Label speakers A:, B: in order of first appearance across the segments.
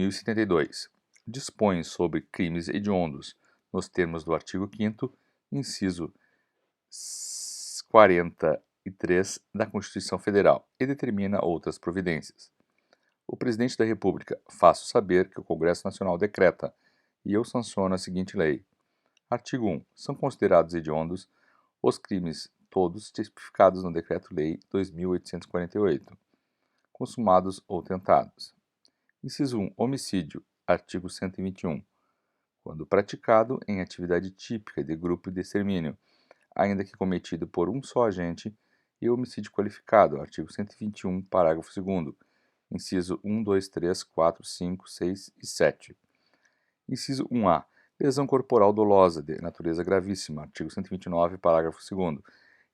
A: 2072. Dispõe sobre crimes hediondos, nos termos do artigo 5º, inciso 43 da Constituição Federal, e determina outras providências. O Presidente da República faço saber que o Congresso Nacional decreta, e eu sanciono a seguinte lei. Artigo 1. São considerados hediondos os crimes todos tipificados no Decreto-Lei 2848, consumados ou tentados. Inciso 1. Homicídio. Artigo 121. Quando praticado em atividade típica de grupo de extermínio, ainda que cometido por um só agente, e homicídio qualificado. Artigo 121, parágrafo 2º. Inciso 1, 2, 3, 4, 5, 6 e 7. Inciso 1A. Lesão corporal dolosa de natureza gravíssima. Artigo 129, parágrafo 2º.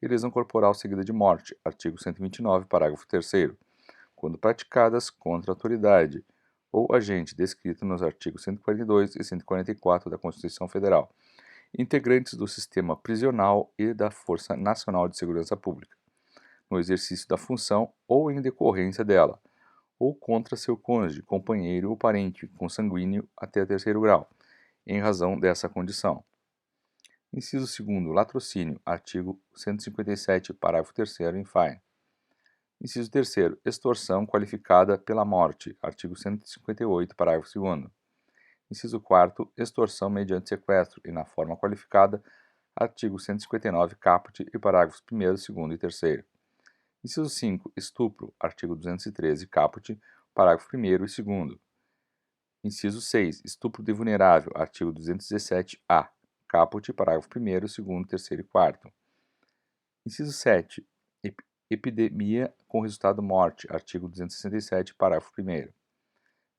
A: E lesão corporal seguida de morte. Artigo 129, parágrafo 3º. Quando praticadas contra a autoridade ou agente descrito nos artigos 142 e 144 da Constituição Federal, integrantes do sistema prisional e da Força Nacional de Segurança Pública, no exercício da função ou em decorrência dela, ou contra seu cônjuge, companheiro ou parente consanguíneo até terceiro grau, em razão dessa condição. Inciso 2º. Latrocínio. Artigo 157, parágrafo 3º, infine. Inciso 3º. Extorsão qualificada pela morte. Artigo 158, parágrafo 2º. Inciso 4º. Extorsão mediante sequestro e na forma qualificada. Artigo 159, caput e parágrafos 1º, 2º e 3º. Inciso 5. Estupro. Artigo 213, caput, parágrafo 1º e 2º. Inciso 6. Estupro de vulnerável. Artigo 217-A, caput, parágrafo 1º, 2º, 3º e 4º. Inciso 7. Epidemia com resultado morte. Artigo 267, parágrafo 1º.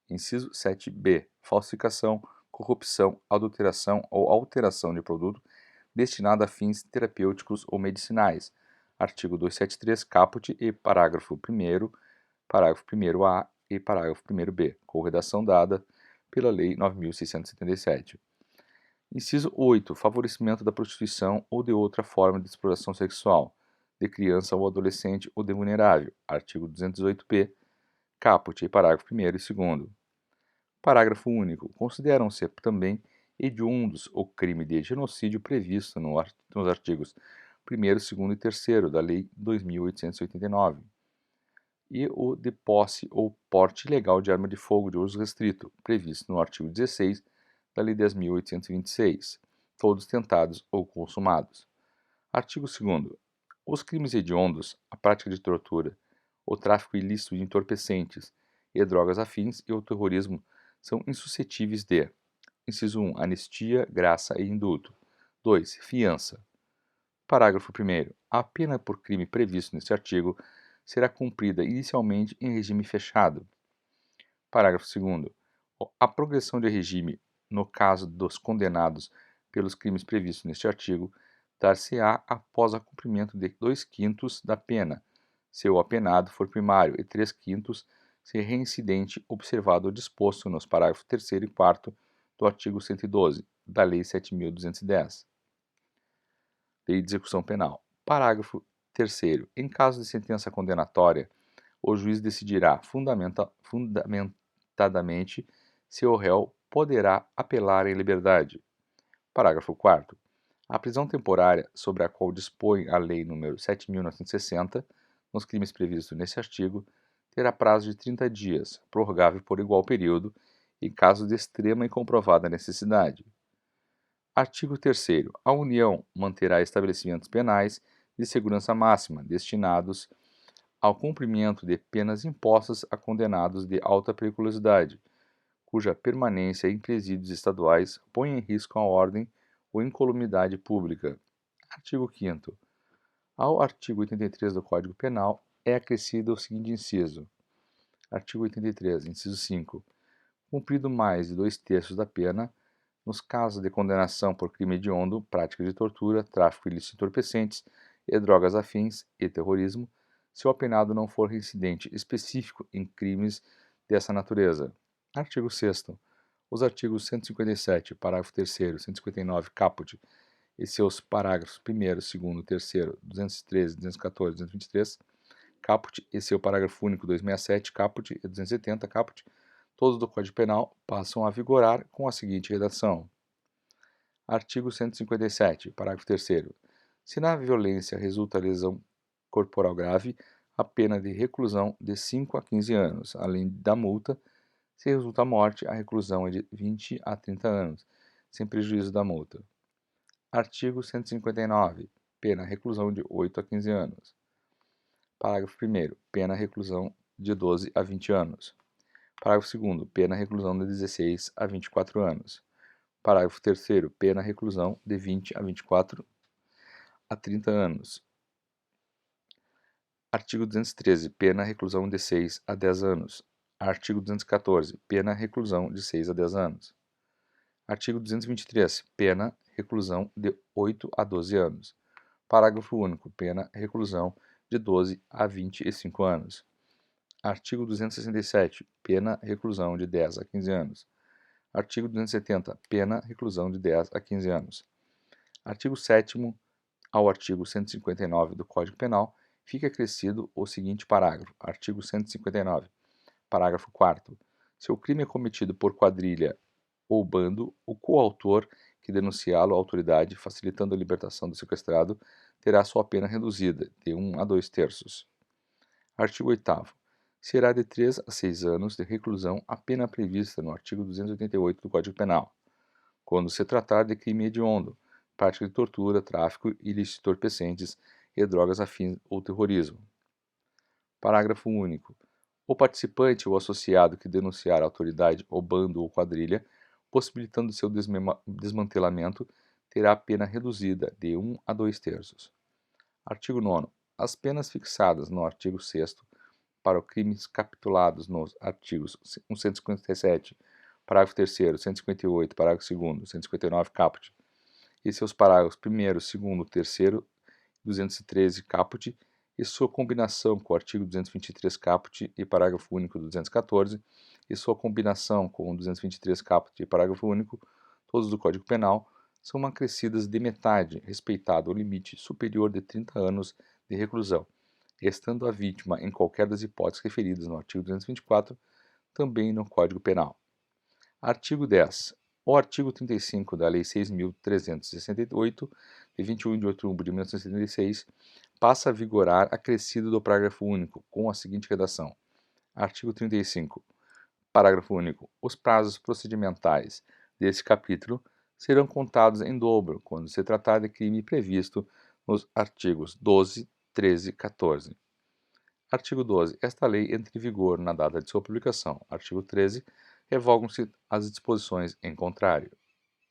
A: Inciso 7b. Falsificação, corrupção, adulteração ou alteração de produto destinado a fins terapêuticos ou medicinais. Artigo 273, caput e parágrafo 1º, parágrafo 1º-A e parágrafo 1º-B, com redação dada pela Lei 9.677. Inciso 8. Favorecimento da prostituição ou de outra forma de exploração sexual de criança ou adolescente ou de vulnerável. Artigo 218-P, caput e parágrafo 1º e 2º. Parágrafo único. Consideram-se também hediondos o crime de genocídio previsto nos artigos 1º, 2º e 3º da Lei 2.889 e o de posse ou porte ilegal de arma de fogo de uso restrito, previsto no artigo 16 da Lei 10.826, todos tentados ou consumados. Artigo 2º. Os crimes hediondos, a prática de tortura, o tráfico ilícito de entorpecentes e drogas afins e o terrorismo são insuscetíveis de: inciso 1. Anistia, graça e indulto. 2. Fiança. Parágrafo 1º. A pena por crime previsto neste artigo será cumprida inicialmente em regime fechado. Parágrafo 2º. A progressão de regime, no caso dos condenados pelos crimes previstos neste artigo, dar-se-á após o cumprimento de 2/5 da pena, se o apenado for primário, e 3/5 se reincidente, observado o disposto nos parágrafos 3º e 4º do artigo 112 da Lei 7.210. Lei de Execução Penal. Parágrafo 3º. Em caso de sentença condenatória, o juiz decidirá fundamentadamente se o réu poderá apelar em liberdade. Parágrafo 4º. A prisão temporária, sobre a qual dispõe a Lei nº 7.960, nos crimes previstos nesse artigo, terá prazo de 30 dias, prorrogável por igual período, em caso de extrema e comprovada necessidade. Artigo 3º. A União manterá estabelecimentos penais de segurança máxima destinados ao cumprimento de penas impostas a condenados de alta periculosidade, cuja permanência em presídios estaduais põe em risco a ordem ou incolumidade pública. Artigo 5º. Ao artigo 83 do Código Penal é acrescido o seguinte inciso. Artigo 83, inciso 5. Cumprido mais de 2/3 da pena, nos casos de condenação por crime hediondo, prática de tortura, tráfico ilícito de entorpecentes e drogas afins e terrorismo, se o apenado não for reincidente específico em crimes dessa natureza. Artigo 6º. Os artigos 157, parágrafo 3º, 159, caput, e seus parágrafos 1º, 2º, 3º, 213, 214 e 223, caput, e seu parágrafo único 267, caput, e 270, caput, todos do Código Penal passam a vigorar com a seguinte redação. Artigo 157, parágrafo 3º. Se na violência resulta lesão corporal grave, a pena de reclusão de 5 a 15 anos, além da multa. Se resulta morte, a reclusão é de 20 a 30 anos, sem prejuízo da multa. Artigo 159. Pena reclusão de 8 a 15 anos. Parágrafo 1º. Pena reclusão de 12 a 20 anos. Parágrafo 2º. Pena reclusão de 16 a 24 anos. Parágrafo 3º. Pena reclusão de 20 a 24 a 30 anos. Artigo 213. Pena reclusão de 6 a 10 anos. Artigo 214. Pena reclusão de 6 a 10 anos. Artigo 223. Pena reclusão de 8 a 12 anos. Parágrafo único. Pena reclusão de 12 a 25 anos. Artigo 267. Pena reclusão de 10 a 15 anos. Artigo 270. Pena reclusão de 10 a 15 anos. Artigo 7º ao artigo 159 do Código Penal fica acrescido o seguinte parágrafo. Artigo 159. Parágrafo 4º. Se o crime é cometido por quadrilha ou bando, o coautor que denunciá-lo à autoridade, facilitando a libertação do sequestrado, terá sua pena reduzida de 1 a 2/3. Artigo 8º. Será de 3 a 6 anos de reclusão a pena prevista no artigo 288 do Código Penal, quando se tratar de crime hediondo, prática de tortura, tráfico ilícito de entorpecentes e drogas afins ou terrorismo. Parágrafo único. O participante ou associado que denunciar a autoridade ou bando ou quadrilha, possibilitando seu desmantelamento, terá a pena reduzida de 1 a 2/3. Artigo 9º. As penas fixadas no artigo 6º para os crimes capitulados nos artigos 157, parágrafo 3º, 158, parágrafo 2º, 159 caput, e seus parágrafos 1º, 2º, 3º, 213 caput, e sua combinação com o artigo 223 caput e parágrafo único do 214, e sua combinação com o 223 caput e parágrafo único, todos do Código Penal, são acrescidas de metade, respeitado o limite superior de 30 anos de reclusão, estando a vítima em qualquer das hipóteses referidas no artigo 224, também no Código Penal. Artigo 10. O artigo 35 da Lei 6.368, de 21 de outubro de 1976, passa a vigorar acrescido do parágrafo único, com a seguinte redação. Artigo 35. Parágrafo único. Os prazos procedimentais deste capítulo serão contados em dobro quando se tratar de crime previsto nos artigos 12, 13 e 14. Artigo 12. Esta lei entra em vigor na data de sua publicação. Artigo 13. Revogam-se as disposições em contrário.